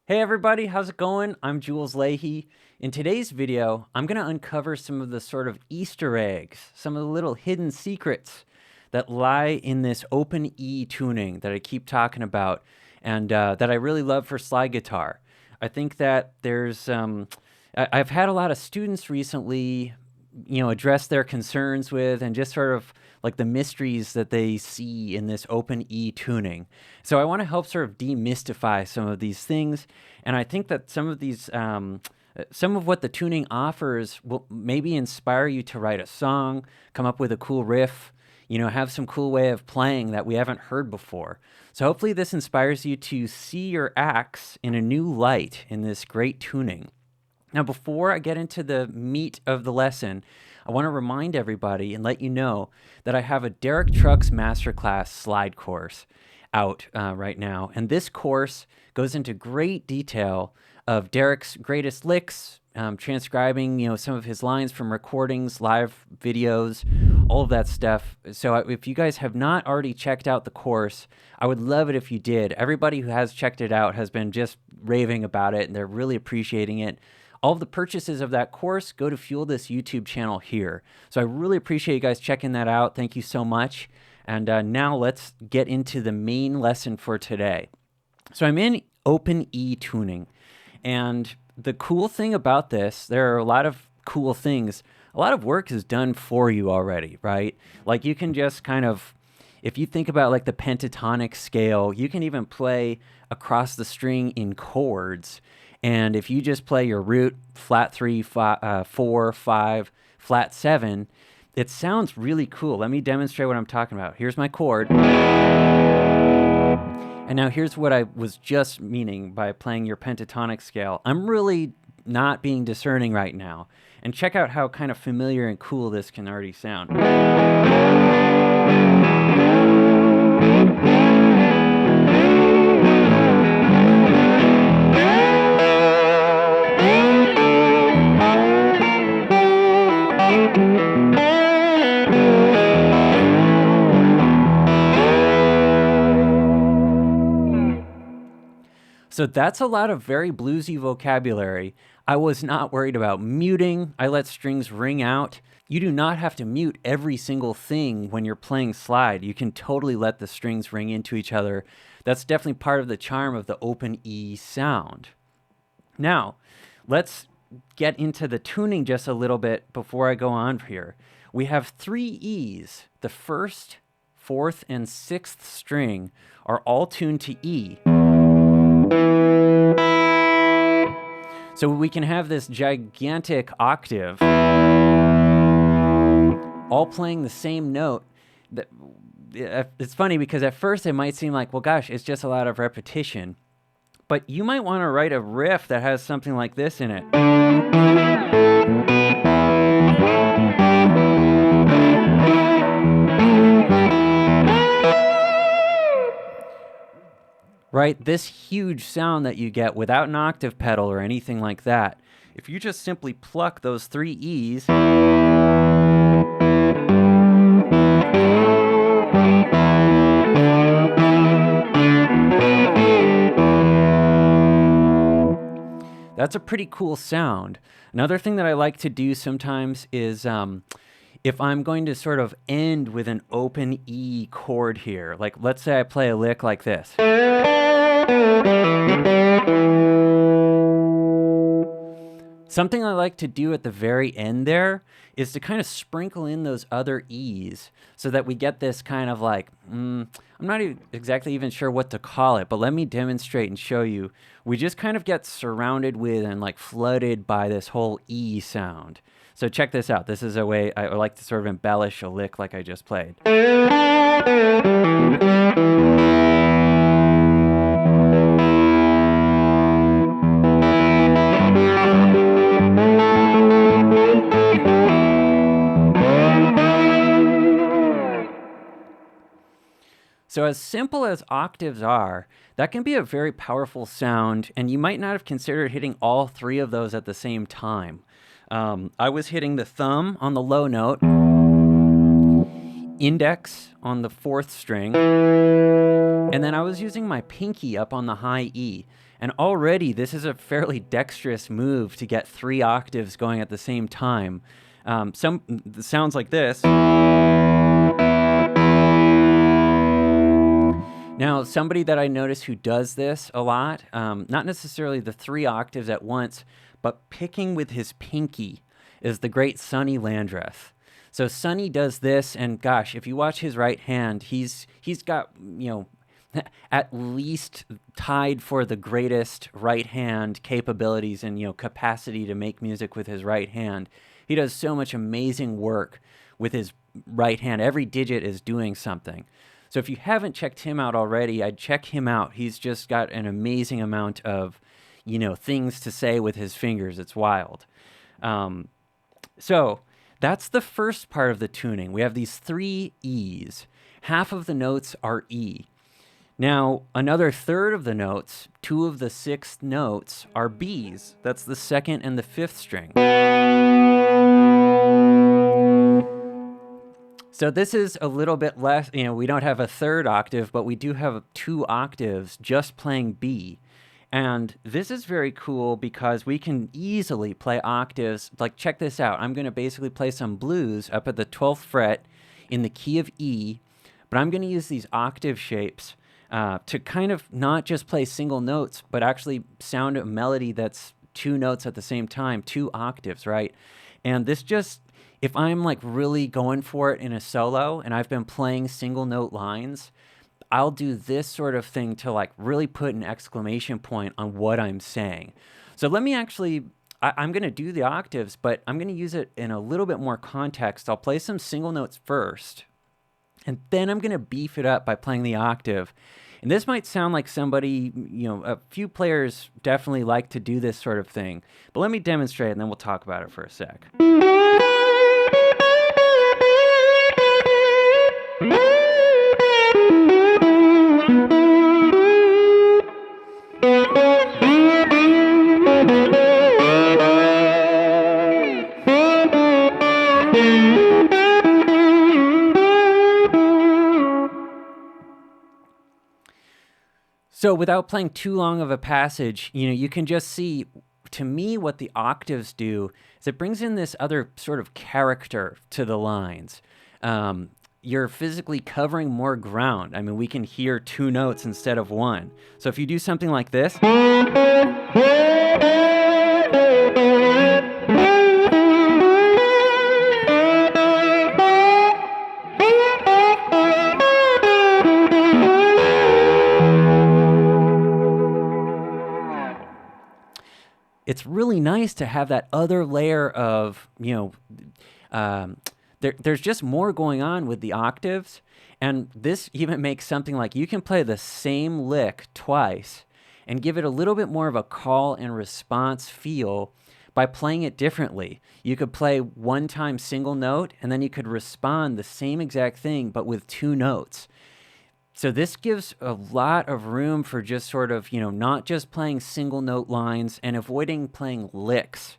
Hey everybody, how's it going? I'm Jules Leyhe. In today's video, I'm going to uncover some of the sort of Easter eggs, some of the little hidden secrets that lie in this open E tuning that I keep talking about and that I really love for slide guitar. I think that I've had a lot of students recently, address their concerns with and just sort of like the mysteries that they see in this open E tuning. So I want to help sort of demystify some of these things. And I think that some of what the tuning offers will maybe inspire you to write a song, come up with a cool riff, have some cool way of playing that we haven't heard before. So hopefully this inspires you to see your acts in a new light in this great tuning. Now, before I get into the meat of the lesson, I want to remind everybody and let you know that I have a Derek Trucks Masterclass slide course out right now. And this course goes into great detail of Derek's greatest licks, transcribing, some of his lines from recordings, live videos, all of that stuff. So if you guys have not already checked out the course, I would love it if you did. Everybody who has checked it out has been just raving about it, and they're really appreciating it. All of the purchases of that course go to fuel this YouTube channel here. So I really appreciate you guys checking that out. Thank you so much. And now let's get into the main lesson for today. So I'm in open E tuning. And the cool thing about this, there are a lot of cool things. A lot of work is done for you already, right? Like you can just kind of, if you think about like the pentatonic scale, you can even play across the string in chords. And if you just play your root, flat 3, 4, 5, flat 7, it sounds really cool. Let me demonstrate what I'm talking about. Here's my chord. And now here's what I was just meaning by playing your pentatonic scale. I'm really not being discerning right now. And check out how kind of familiar and cool this can already sound. So that's a lot of very bluesy vocabulary. I was not worried about muting. I let strings ring out. You do not have to mute every single thing when you're playing slide. You can totally let the strings ring into each other. That's definitely part of the charm of the open E sound. Now, let's get into the tuning just a little bit before I go on here. We have 3 E's. The first, 4th, and 6th string are all tuned to E. So we can have this gigantic octave all playing the same note. It's funny because at first it might seem like, well, gosh, it's just a lot of repetition. But you might want to write a riff that has something like this in it. Right? This huge sound that you get without an octave pedal or anything like that. If you just simply pluck those 3 E's, that's a pretty cool sound. Another thing that I like to do sometimes is if I'm going to sort of end with an open E chord here, like let's say I play a lick like this. Something I like to do at the very end there is to kind of sprinkle in those other E's so that we get this kind of like, I'm not exactly even sure what to call it, but let me demonstrate and show you. We just kind of get surrounded with and like flooded by this whole E sound. So check this out. This is a way I like to sort of embellish a lick like I just played. So as simple as octaves are, that can be a very powerful sound, and you might not have considered hitting all 3 of those at the same time. I was hitting the thumb on the low note, index on the 4th string, and then I was using my pinky up on the high E. And already this is a fairly dexterous move to get 3 octaves going at the same time. Sounds like this. Now, somebody that I notice who does this a lot, not necessarily the 3 octaves at once, but picking with his pinky, is the great Sonny Landreth. So Sonny does this, and gosh, if you watch his right hand, he's got, at least tied for the greatest right hand capabilities and, capacity to make music with his right hand. He does so much amazing work with his right hand. Every digit is doing something. So if you haven't checked him out already, I'd check him out. He's just got an amazing amount of, things to say with his fingers. It's wild. So that's the first part of the tuning. We have these 3 E's. Half of the notes are E. Now, another third of the notes, 2 of the 6 notes, are B's. That's the 2nd and the 5th string. So this is a little bit less, we don't have a 3rd octave, but we do have 2 octaves just playing B. And this is very cool because we can easily play octaves. Like, check this out. I'm going to basically play some blues up at the 12th fret in the key of E, but I'm going to use these octave shapes to kind of not just play single notes, but actually sound a melody that's 2 notes at the same time, 2 octaves, right? And this just, if I'm like really going for it in a solo and I've been playing single note lines, I'll do this sort of thing to like really put an exclamation point on what I'm saying. So let me actually, I'm going to do the octaves, but I'm going to use it in a little bit more context. I'll play some single notes first, and then I'm going to beef it up by playing the octave. And this might sound like somebody, a few players definitely like to do this sort of thing, but let me demonstrate and then we'll talk about it for a sec. So without playing too long of a passage, you can just see, to me, what the octaves do is it brings in this other sort of character to the lines. You're physically covering more ground. I mean, we can hear 2 notes instead of 1. So if you do something like this, it's really nice to have that other layer of, there's just more going on with the octaves. And this even makes something like you can play the same lick twice and give it a little bit more of a call and response feel by playing it differently. You could play 1 time single note, and then you could respond the same exact thing, but with 2 notes. So this gives a lot of room for just sort of, not just playing single note lines and avoiding playing licks.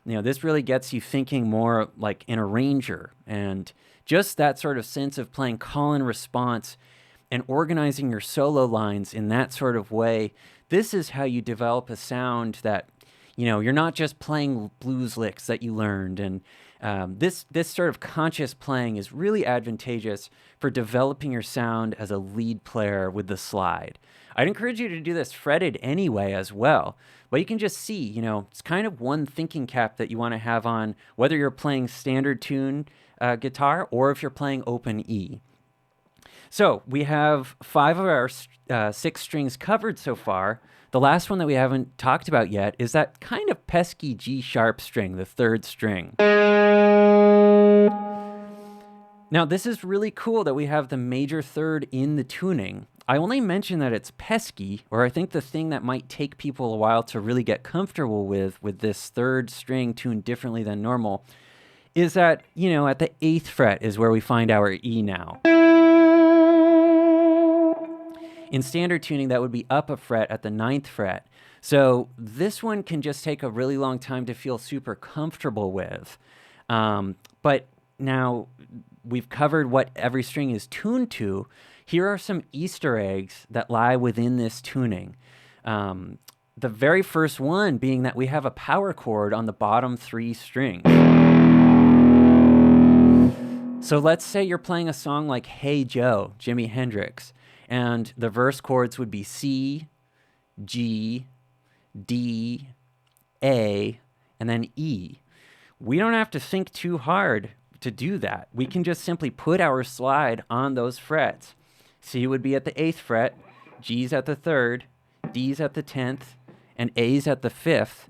This really gets you thinking more like an arranger, and just that sort of sense of playing call and response and organizing your solo lines in that sort of way. This is how you develop a sound that, you're not just playing blues licks that you learned. And this sort of conscious playing is really advantageous for developing your sound as a lead player with the slide. I'd encourage you to do this fretted anyway as well. But you can just see, it's kind of one thinking cap that you want to have on whether you're playing standard tune guitar or if you're playing open E. So we have 5 of our 6 strings covered so far. The last one that we haven't talked about yet is that kind of pesky G sharp string, the 3rd string. Now, this is really cool that we have the major 3rd in the tuning. I only mention that it's pesky, or I think the thing that might take people a while to really get comfortable with this 3rd string tuned differently than normal, is that, at the 8th fret is where we find our E now. In standard tuning, that would be up a fret at the 9th fret. So this one can just take a really long time to feel super comfortable with. But now we've covered what every string is tuned to. Here are some Easter eggs that lie within this tuning. The very first one being that we have a power chord on the bottom 3 strings. So let's say you're playing a song like Hey Joe, Jimi Hendrix, and the verse chords would be C, G, D, A, and then E. We don't have to think too hard to do that. We can just simply put our slide on those frets. C would be at the 8th fret, G's at the 3rd, D's at the 10th, and A's at the 5th.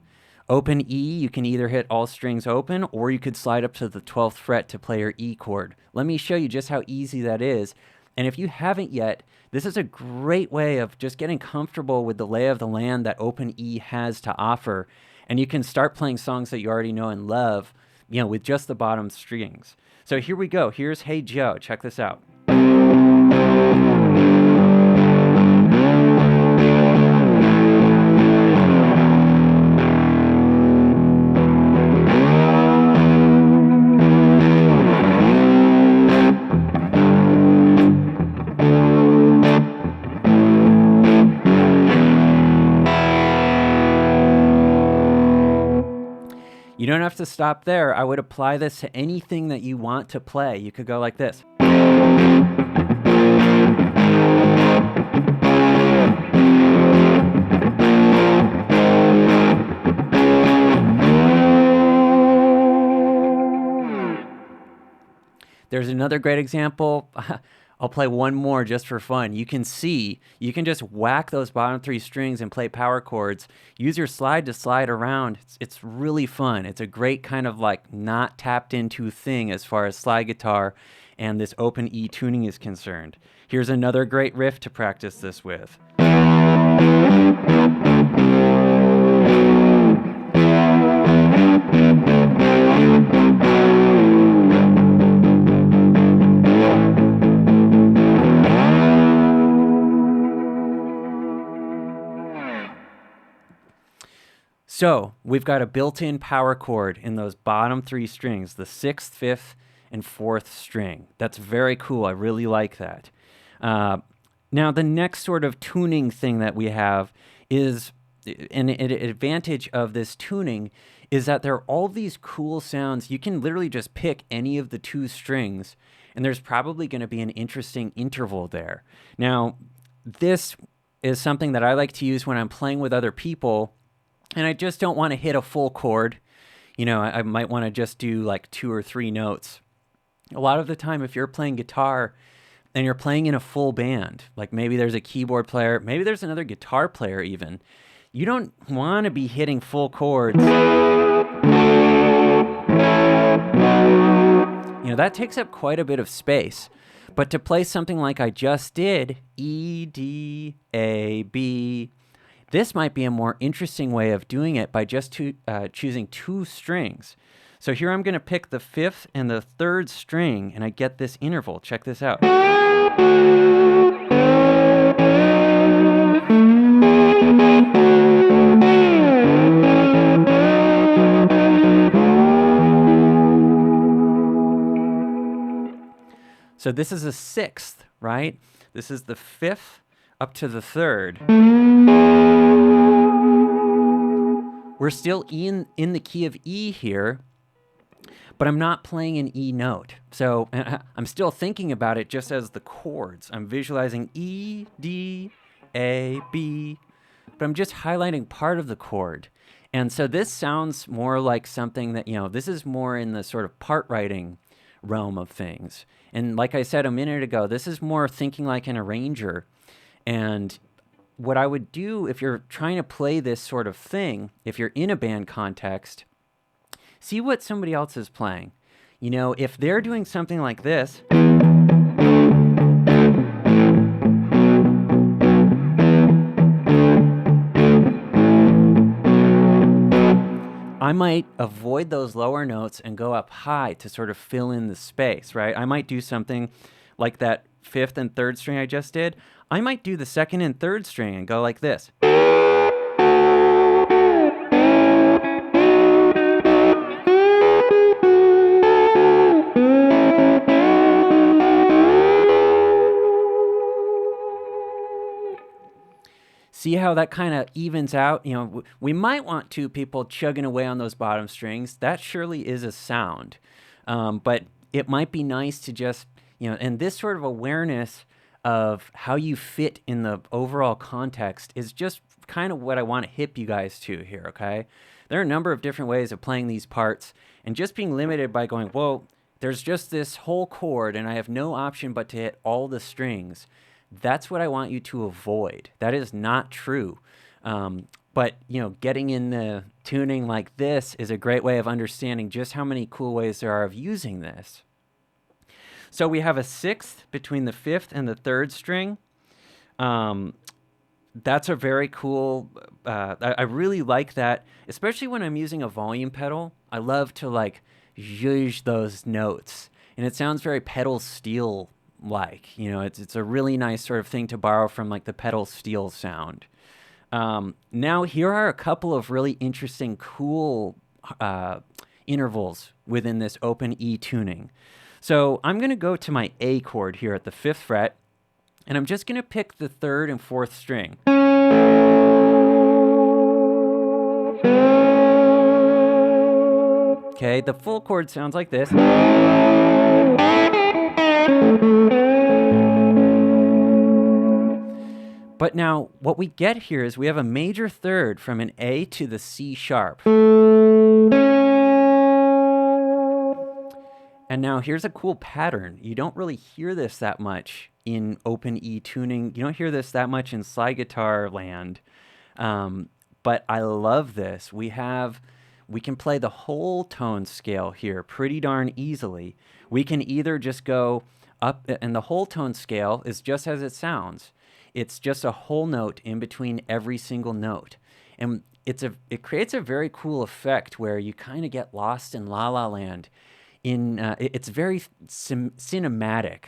Open E, you can either hit all strings open, or you could slide up to the 12th fret to play your E chord. Let me show you just how easy that is. And if you haven't yet, this is a great way of just getting comfortable with the lay of the land that open E has to offer. And you can start playing songs that you already know and love, with just the bottom strings. So here we go. Here's Hey Joe. Check this out. You don't have to stop there. I would apply this to anything that you want to play. You could go like this. There's another great example. I'll play one more just for fun. You can just whack those bottom 3 strings and play power chords. Use your slide to slide around. It's really fun. It's a great kind of like not tapped into thing as far as slide guitar and this open E tuning is concerned. Here's another great riff to practice this with. So we've got a built-in power chord in those bottom 3 strings, the 6th, 5th, and 4th string. That's very cool. I really like that. Now, the next sort of tuning thing that we have is, an advantage of this tuning is that there are all these cool sounds. You can literally just pick any of the 2 strings, and there's probably going to be an interesting interval there. Now, this is something that I like to use when I'm playing with other people, and I just don't want to hit a full chord. I might want to just do like 2 or 3 notes. A lot of the time, if you're playing guitar and you're playing in a full band, like maybe there's a keyboard player, maybe there's another guitar player even, you don't want to be hitting full chords. That takes up quite a bit of space. But to play something like I just did, E, D, A, B, this might be a more interesting way of doing it by just choosing 2 strings. So here I'm going to pick the 5th and the 3rd string, and I get this interval. Check this out. So this is a 6th, right? This is the 5th up to the 3rd. We're still in the key of E here, but I'm not playing an E note. So I'm still thinking about it just as the chords. I'm visualizing E, D, A, B, but I'm just highlighting part of the chord. And so this sounds more like something that, this is more in the sort of part writing realm of things. And like I said a minute ago, this is more thinking like an arranger. And what I would do if you're trying to play this sort of thing, if you're in a band context, see what somebody else is playing. If they're doing something like this, I might avoid those lower notes and go up high to sort of fill in the space, right? I might do something like that 5th and 3rd string I just did. I might do the 2nd and 3rd string and go like this. See how that kind of evens out? You know, we might want two people chugging away on those bottom strings. That surely is a sound. But it might be nice to just, you know, and this sort of awareness of how you fit in the overall context is just kind of what I want to hip you guys to here, okay? There are a number of different ways of playing these parts, and just being limited by going, whoa, there's just this whole chord and I have no option but to hit all the strings. That's what I want you to avoid. That is not true. But, you know, getting in the tuning like this is a great way of understanding just how many cool ways there are of using this. So we have a sixth between the fifth and the third string. That's a very cool, I really like that, especially when I'm using a volume pedal. I love to like zhuzh those notes, and it sounds very pedal steel like, you know, it's a really nice sort of thing to borrow from like the pedal steel sound. Now here are a couple of really interesting, cool intervals within this open E tuning. So I'm going to go to my A chord here at the 5th fret, and I'm just going to pick the 3rd and 4th string. Okay, the full chord sounds like this. But now what we get here is we have a major third from an A to the C sharp. And now here's a cool pattern. You don't really hear this that much in open E tuning. You don't hear this that much in slide guitar land. But I love this. We can play the whole tone scale here pretty darn easily. We can either just go up, and the whole tone scale is just as it sounds. It's just a whole note in between every single note. And it creates a very cool effect where you kind of get lost in La La Land. It's very cinematic.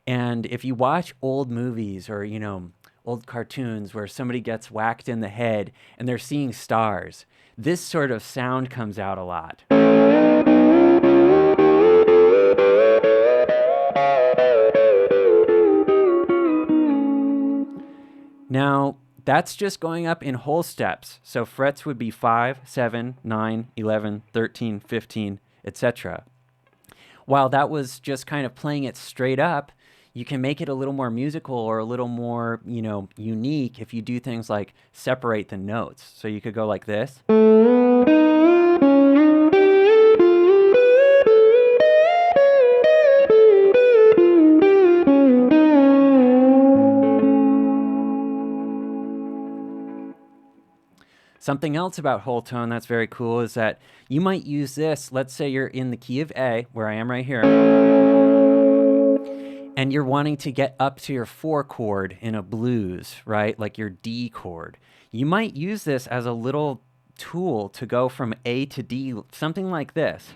And if you watch old movies or, you know, old cartoons where somebody gets whacked in the head and they're seeing stars, this sort of sound comes out a lot. Now, that's just going up in whole steps. So frets would be 5, 7, 9, 11, 13, 15, etc. While that was just kind of playing it straight up, you can make it a little more musical or a little more, you know, unique if you do things like separate the notes. So you could go like this. Something else about whole tone that's very cool is that you might use this. Let's say you're in the key of A, where I am right here, and you're wanting to get up to your 4 chord in a blues, right? Like your D chord. You might use this as a little tool to go from A to D, something like this.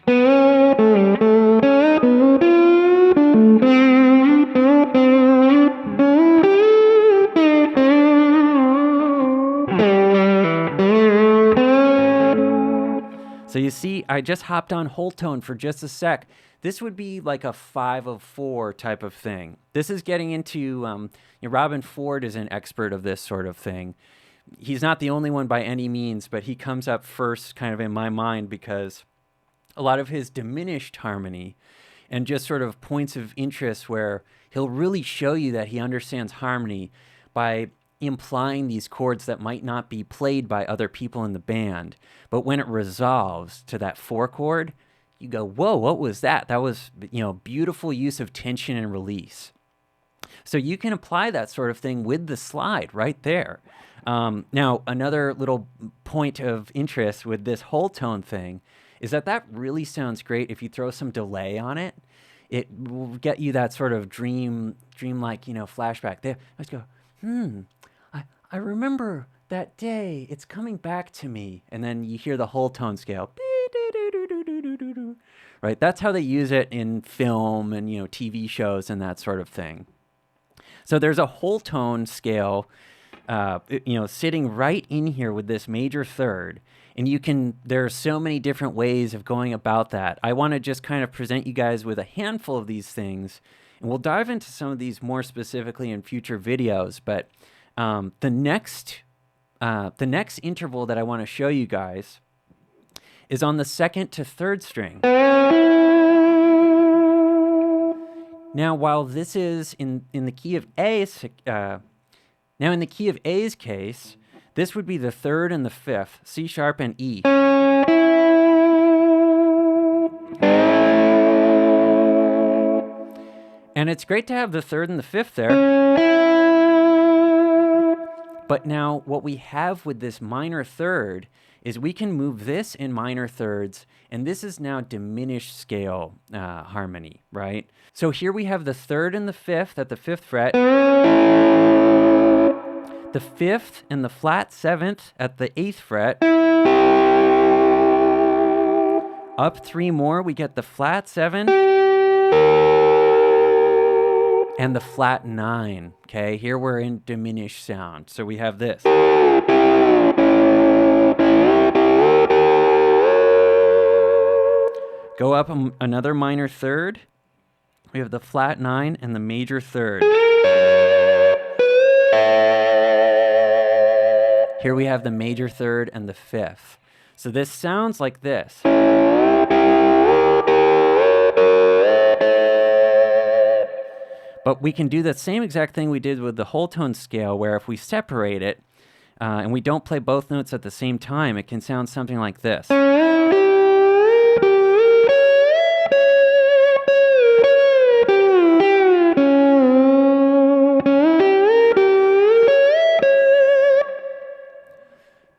So you see, I just hopped on whole tone for just a sec. This would be like a 5 of 4 type of thing. This is getting into, you know, Robin Ford is an expert of this sort of thing. He's not the only one by any means, but he comes up first kind of in my mind because a lot of his diminished harmony and just sort of points of interest where he'll really show you that he understands harmony by implying these chords that might not be played by other people in the band. But when it resolves to that 4 chord, you go, whoa, what was that? That was, you know, beautiful use of tension and release. So you can apply that sort of thing with the slide right there. Now, another little point of interest with this whole tone thing is that really sounds great if you throw some delay on it. It will get you that sort of dreamlike, you know, flashback. There, let's go, I remember that day, it's coming back to me. And then you hear the whole tone scale. Right? That's how they use it in film and, you know, TV shows and that sort of thing. So there's a whole tone scale, you know, sitting right in here with this major third. And there are so many different ways of going about that. I want to just kind of present you guys with a handful of these things. And we'll dive into some of these more specifically in future videos. But the next The next interval that I want to show you guys is on the second to third string. Now, while this is in the key of A's, now in the key of A's case, this would be the third and the fifth, C sharp and E. And it's great to have the third and the fifth there. But now what we have with this minor third is we can move this in minor thirds, and this is now diminished scale harmony, right? So here we have the third and the fifth at the fifth fret, the fifth and the flat seventh at the eighth fret. Up three more, we get the flat seven and the flat nine, okay? Here we're in diminished sound. So we have this. Go up another minor third. We have the flat nine and the major third. Here we have the major third and the fifth. So this sounds like this. But we can do the same exact thing we did with the whole tone scale, where if we separate it and we don't play both notes at the same time, it can sound something like this.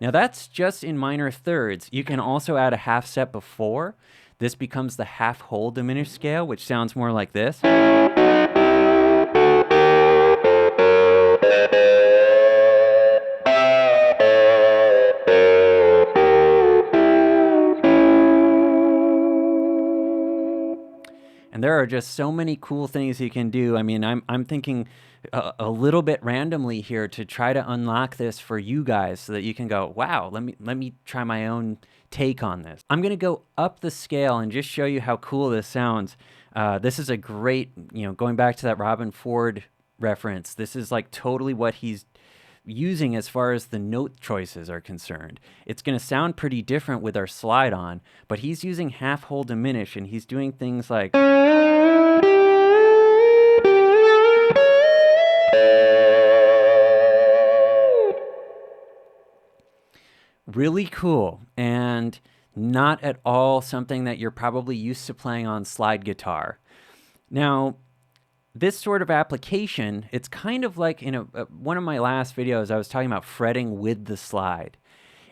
Now that's just in minor thirds. You can also add a half set before. This becomes the half whole diminished scale, which sounds more like this. And there are just so many cool things you can do. I mean, I'm thinking a little bit randomly here to try to unlock this for you guys so that you can go, wow, let me try my own take on this. I'm going to go up the scale and just show you how cool this sounds. This is a great, going back to that Robin Ford reference, this is like totally what he's using as far as the note choices are concerned. It's going to sound pretty different with our slide on, but he's using half whole diminish, and he's doing things like really cool, and not at all something that you're probably used to playing on slide guitar. Now, this sort of application, it's kind of like in one of my last videos, I was talking about fretting with the slide.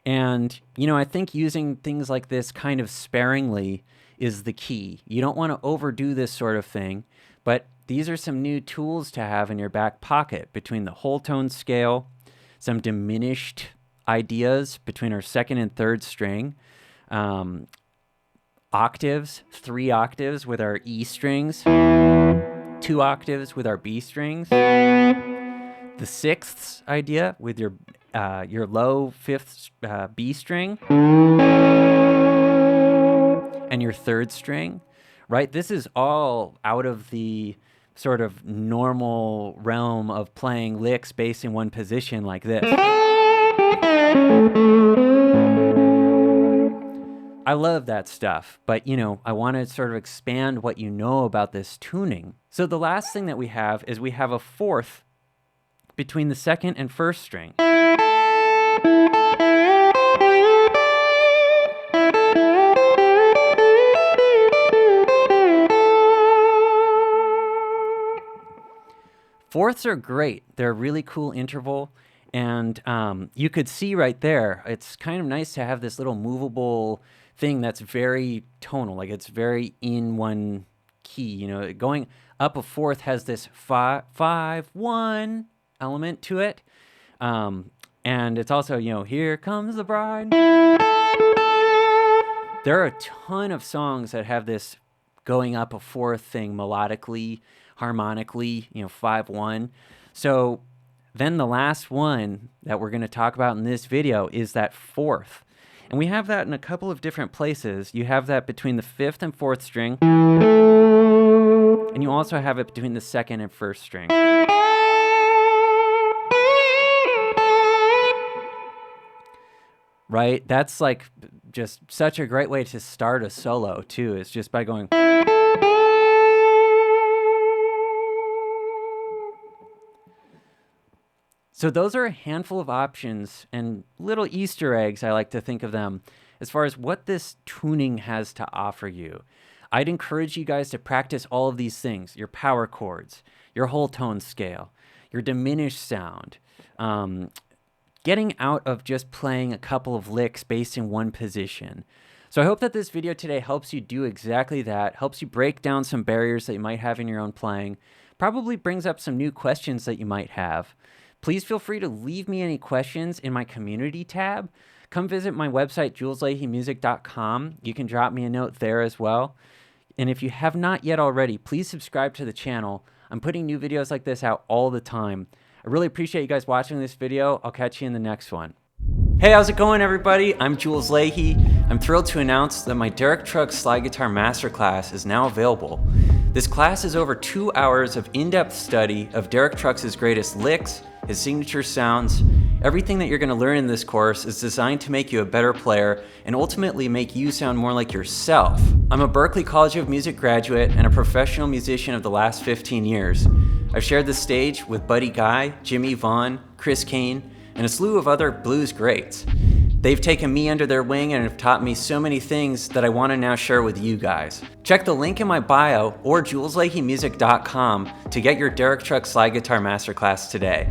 And, I think using things like this kind of sparingly is the key. You don't want to overdo this sort of thing, but these are some new tools to have in your back pocket between the whole tone scale, some diminished ideas between our second and third string, octaves, 3 octaves with our E strings, 2 octaves with our B strings, the sixths idea with your low fifth B string, and your third string, right? This is all out of the sort of normal realm of playing licks based in one position like this. I love that stuff, but I want to sort of expand what you know about this tuning. So the last thing that we have is we have a fourth between the second and first string. Fourths are great. They're a really cool interval. And you could see right there, it's kind of nice to have this little movable thing that's very tonal, like it's very in one key. Going up a fourth has this 5-1 element to it. And it's also, here comes the bride. There are a ton of songs that have this going up a fourth thing melodically, harmonically, 5-1. So then the last one that we're going to talk about in this video is that fourth. And we have that in a couple of different places. You have that between the fifth and fourth string. And you also have it between the second and first string. right? That's like just such a great way to start a solo too. It's just by going. So those are a handful of options and little Easter eggs, I like to think of them, as far as what this tuning has to offer you. I'd encourage you guys to practice all of these things: your power chords, your whole tone scale, your diminished sound, getting out of just playing a couple of licks based in one position. So I hope that this video today helps you do exactly that, helps you break down some barriers that you might have in your own playing, probably brings up some new questions that you might have. Please feel free to leave me any questions in my community tab. Come visit my website, julesleyhemusic.com. You can drop me a note there as well. And if you have not yet already, please subscribe to the channel. I'm putting new videos like this out all the time. I really appreciate you guys watching this video. I'll catch you in the next one. Hey, how's it going, everybody? I'm Jules Leyhe. I'm thrilled to announce that my Derek Trucks Slide Guitar Masterclass is now available. This class is over 2 hours of in-depth study of Derek Trucks' greatest licks, his signature sounds. Everything that you're going to learn in this course is designed to make you a better player and ultimately make you sound more like yourself. I'm a Berklee College of Music graduate and a professional musician of the last 15 years. I've shared the stage with Buddy Guy, Jimmy Vaughn, Chris Kane, and a slew of other blues greats. They've taken me under their wing and have taught me so many things that I want to now share with you guys. Check the link in my bio or julesleyhemusic.com to get your Derek Trucks Slide Guitar Masterclass today.